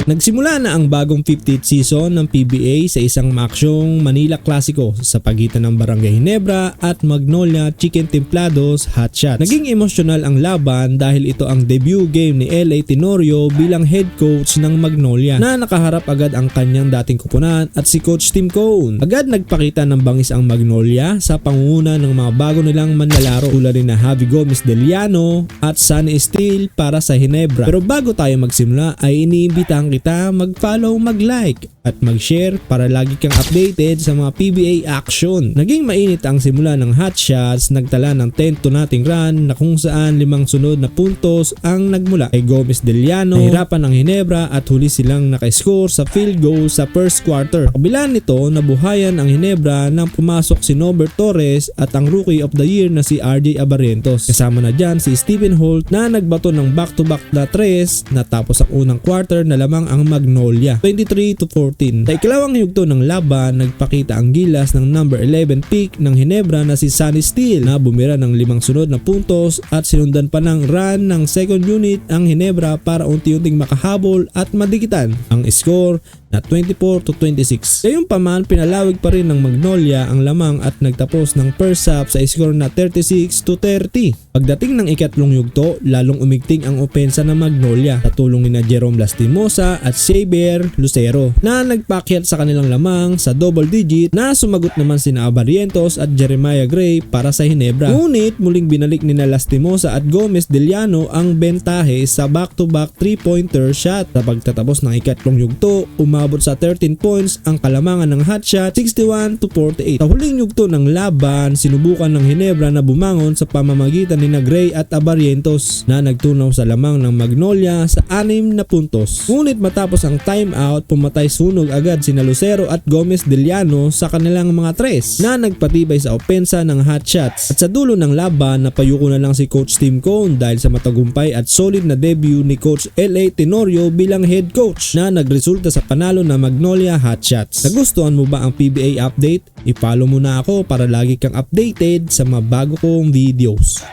Nagsimula na ang bagong 50th season ng PBA sa isang maaksyong Manila Clasico sa pagitan ng Barangay Ginebra at Magnolia Chicken Templados Hotshots. Naging emosyonal ang laban dahil ito ang debut game ni LA Tenorio bilang head coach ng Magnolia na nakaharap agad ang kanyang dating kupunan at si Coach Tim Cone. Agad nagpakita ng bangis ang Magnolia sa pangunguna ng mga bago nilang manlalaro tulad ni Javi Gomez Deliano at Sunny Steele para sa Ginebra. Pero bago tayo magsimula ay iniimbitahan kita mag-follow, mag-like at mag-share para lagi kang updated sa mga PBA action. Naging mainit ang simula ng Hotshots, nagtala ng 10 to nothing run na kung saan 5 sunod na puntos ang nagmula kay Gomez Deliano. Nahirapan ang Ginebra at huli silang naka-score sa field goal sa first quarter. Kabila nito, nabuhayan ang Ginebra nang pumasok si Norbert Torres at ang Rookie of the Year na si RJ Abarrientos. Kasama na dyan si Stephen Holt na nagbato ng back-to-back na 3 natapos ang unang quarter na lamang ang Magnolia 23-14. Sa ikalawang yugto ng laban, nagpakita ang gilas ng number 11 pick ng Ginebra na si Sunny Steele na bumira ng 5 sunod na puntos at sinundan pa ng run ng second unit ang Ginebra para unti-unting makahabol at madikitan ang score na 24-26. Gayunpaman, pinalawig pa rin ng Magnolia ang lamang at nagtapos ng first half sa score na 36-30. Pagdating ng ikatlong yugto, lalong umigting ang opensa ng Magnolia sa tulong ni Jerome Lastimosa at Xavier Lucero na nagpakyat sa kanilang lamang sa double digit na sumagot naman sina Abarrientos at Jeremiah Gray para sa Ginebra. Ngunit muling binalik ni Lastimosa at Gomez Deliano ang bentahe sa back-to-back 3-pointer shot. Sa pagtatapos ng ikatlong yugto, umabot sa 13 points ang kalamangan ng Hotshots 61-48. Sa huling yugto ng laban, sinubukan ng Ginebra na bumangon sa pamamagitan ni Gray at Abarrientos na nagtunaw sa lamang ng Magnolia sa 6 na puntos. Ngunit matapos ang timeout, pumatay sunog agad sina Lucero at Gomez Deliano sa kanilang mga 3 na nagpatibay sa opensa ng Hotshots. At sa dulo ng laban, napayuko na lang si Coach Tim Cone dahil sa matagumpay at solid na debut ni Coach LA Tenorio bilang head coach na nagresulta sa panalo na Magnolia Hotshots. Nagustuhan mo ba ang PBA update? I-follow mo na ako para lagi kang updated sa mga bago kong videos.